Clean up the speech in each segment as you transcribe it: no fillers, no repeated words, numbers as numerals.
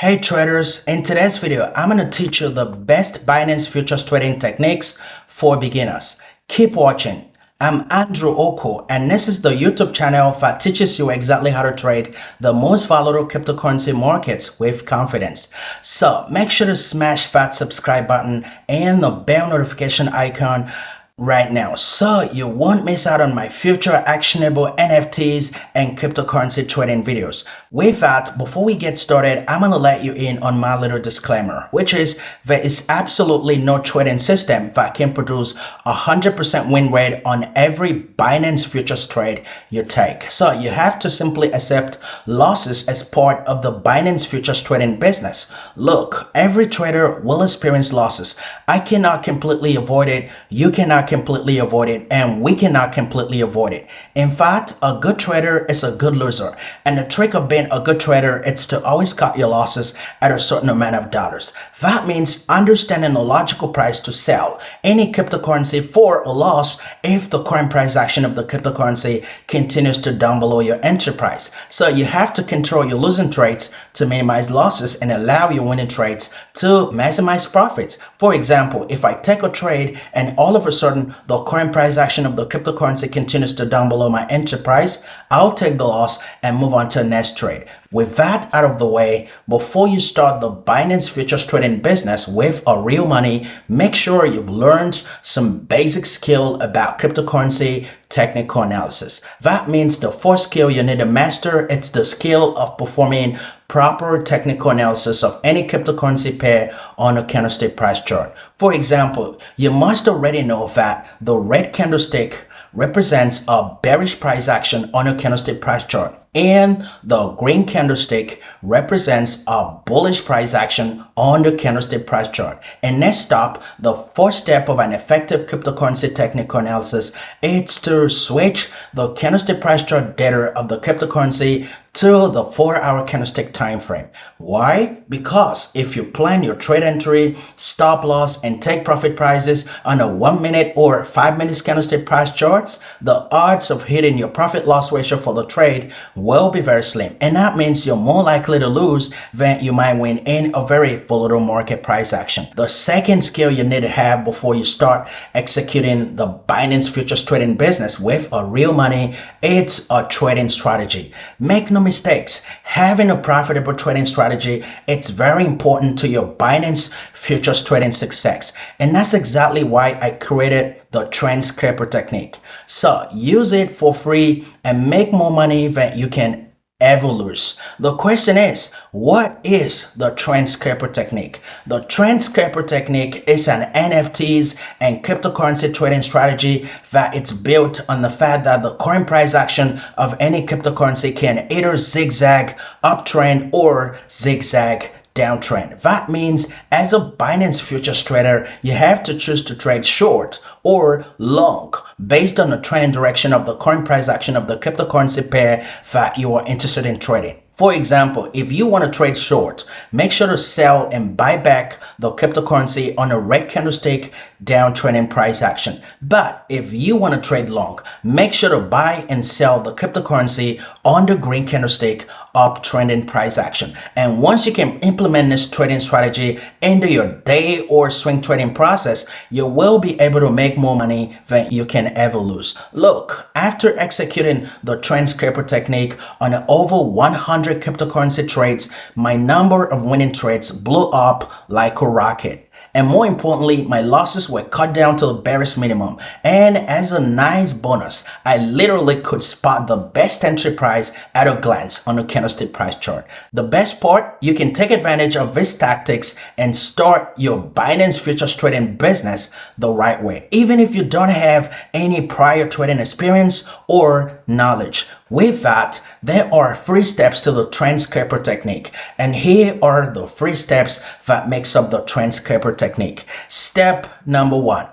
Hey traders, in today's video, I'm going to teach you the best Binance Futures trading techniques for beginners. Keep watching. I'm Andrew Oko, and this is the YouTube channel that teaches you exactly how to trade the most volatile cryptocurrency markets with confidence. So make sure to smash that subscribe button and the bell notification icon right now so you won't miss out on my future actionable NFTs and cryptocurrency trading videos. With that, before we get started, I'm going to let you in on my little disclaimer, which is there is absolutely no trading system that can produce 100% win rate on every Binance Futures trade you take. So you have to simply accept losses as part of the Binance Futures trading business. Look, every trader will experience losses. I cannot completely avoid it. You cannot completely avoid it, and we cannot completely avoid it. In fact, a good trader is a good loser, and the trick of being a good trader is to always cut your losses at a certain amount of dollars. That means understanding the logical price to sell any cryptocurrency for a loss if the current price action of the cryptocurrency continues to down below your entry price. So you have to control your losing trades to minimize losses and allow your winning trades to maximize profits. For example, if I take a trade and all of a sudden the current price action of the cryptocurrency continues to down below my entry price, I'll take the loss and move on to the next trade. With that out of the way, before you start the Binance Futures trading business with a real money, make sure you've learned some basic skill about cryptocurrency technical analysis. That means the first skill you need to master, it's the skill of performing proper technical analysis of any cryptocurrency pair on a candlestick price chart. For example, you must already know that the red candlestick represents a bearish price action on a candlestick price chart, and the green candlestick represents a bullish price action on the candlestick price chart. And next up, the first step of an effective cryptocurrency technical analysis is to switch the candlestick price chart data of the cryptocurrency to the 4-hour candlestick time frame. Why? Because if you plan your trade entry, stop loss, and take profit prices on a 1-minute or 5-minute candlestick price charts, the odds of hitting your profit loss ratio for the trade will be very slim, and that means you're more likely to lose than you might win in a very volatile market price action. The second skill you need to have before you start executing the Binance Futures trading business with a real money, it's a trading strategy. Make no mistakes, having a profitable trading strategy, it's very important to your Binance Futures trading success, and that's exactly why I created the trend scraper technique. So use it for free and make more money than you can ever lose. The question is, what is the trend scraper technique? The trend scraper technique is an NFTs and cryptocurrency trading strategy that it's built on the fact that the current price action of any cryptocurrency can either zigzag uptrend or zigzag downtrend. That means as a Binance Futures trader, you have to choose to trade short or long based on the trend direction of the current price action of the cryptocurrency pair that you are interested in trading. For example, if you want to trade short, make sure to sell and buy back the cryptocurrency on a red candlestick downtrending price action. But if you want to trade long, make sure to buy and sell the cryptocurrency on the green candlestick uptrending price action. And once you can implement this trading strategy into your day or swing trading process, you will be able to make more money than you can ever lose. Look, after executing the trend scraper technique on over 100 cryptocurrency trades, my number of winning trades blew up like a rocket. And more importantly, my losses were cut down to the barest minimum. And as a nice bonus, I literally could spot the best entry price at a glance on a candlestick price chart. The best part, you can take advantage of these tactics and start your Binance Futures trading business the right way, even if you don't have any prior trading experience or knowledge. With that, there are 3 steps to the trend scraper technique, and here are the 3 steps that makes up the trend scraper technique. Step number 1.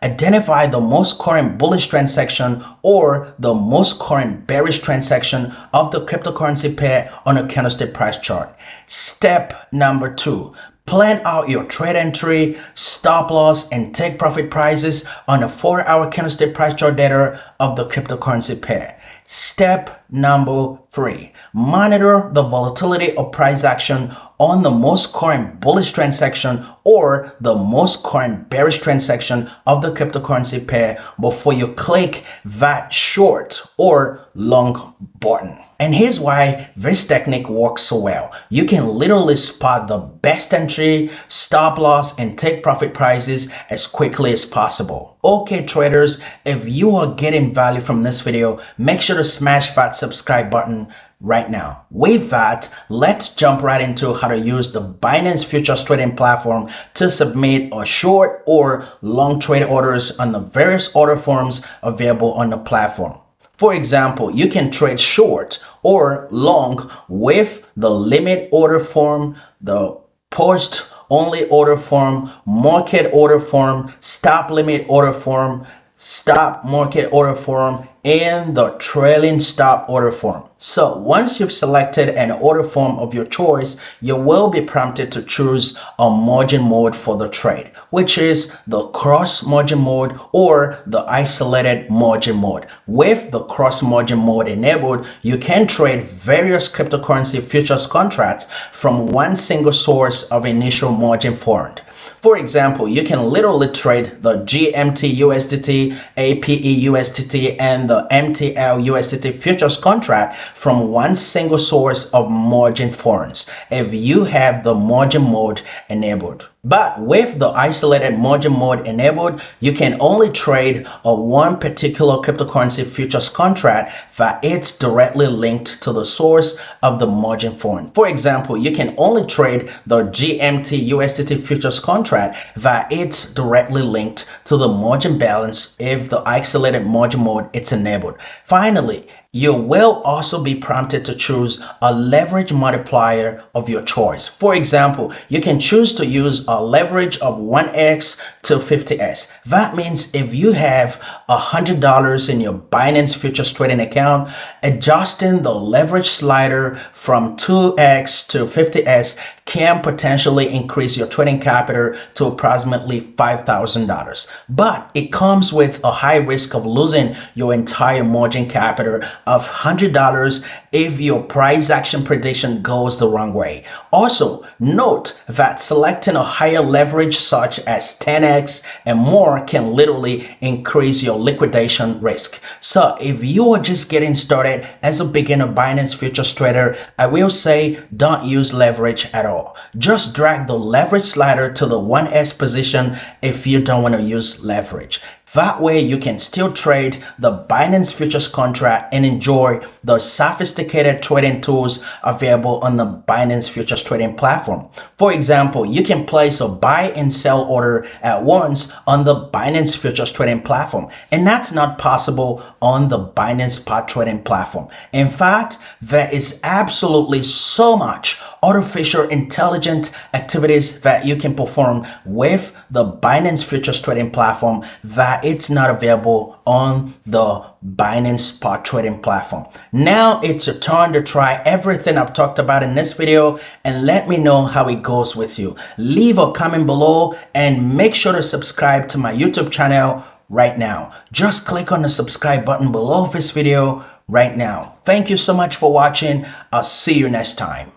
Identify the most current bullish trend section or the most current bearish trend section of the cryptocurrency pair on a candlestick price chart. Step number 2. Plan out your trade entry, stop loss, and take profit prices on a 4-hour candlestick price chart data of the cryptocurrency pair. Step number 3. Monitor the volatility of price action on the most current bullish transaction or the most current bearish transaction of the cryptocurrency pair before you click that short or long button. And here's why this technique works so well. You can literally spot the best entry, stop loss, and take profit prices as quickly as possible. Okay traders, if you are getting value from this video, make sure to smash that subscribe button right now. With that, let's jump right into how to use the Binance Futures trading platform to submit a short or long trade orders on the various order forms available on the platform. For example, you can trade short or long with the limit order form, the post only order form, market order form, stop limit order form, stop market order form, and the trailing stop order form. So once you've selected an order form of your choice, you will be prompted to choose a margin mode for the trade, which is the cross margin mode or the isolated margin mode. With the cross margin mode enabled, you can trade various cryptocurrency futures contracts from one single source of initial margin formed. For example, you can literally trade the GMT USDT, APE USDT, and the MTL USDT futures contract from one single source of margin forms if you have the margin mode enabled. But with the isolated margin mode enabled, you can only trade one particular cryptocurrency futures contract that it's directly linked to the source of the margin form. For example, you can only trade the GMT USDT futures contract that it's directly linked to the margin balance if the isolated margin mode is enabled. Finally, you will also be prompted to choose a leverage multiplier of your choice. For example, you can choose to use a leverage of 1x to 50x. That means if you have $100 in your Binance Futures trading account, adjusting the leverage slider from 2x to 50x can potentially increase your trading capital to approximately $5,000. But it comes with a high risk of losing your entire margin capital of $100 if your price action prediction goes the wrong way. Also, note that selecting a higher leverage such as 10x and more can literally increase your liquidation risk. So if you are just getting started as a beginner Binance Futures trader, I will say don't use leverage at all. Just drag the leverage slider to the 1x position if you don't want to use leverage. That way you can still trade the Binance Futures contract and enjoy the sophisticated trading tools available on the Binance Futures trading platform. For example, you can place a buy and sell order at once on the Binance Futures trading platform, and that's not possible on the Binance Spot trading platform. In fact, there is absolutely so much artificial intelligent activities that you can perform with the Binance Futures trading platform that it's not available on the Binance Spot trading platform. Now it's your turn to try everything I've talked about in this video and let me know how it goes with you. Leave a comment below and make sure to subscribe to my YouTube channel right now. Just click on the subscribe button below this video right now. Thank you so much for watching. I'll see you next time.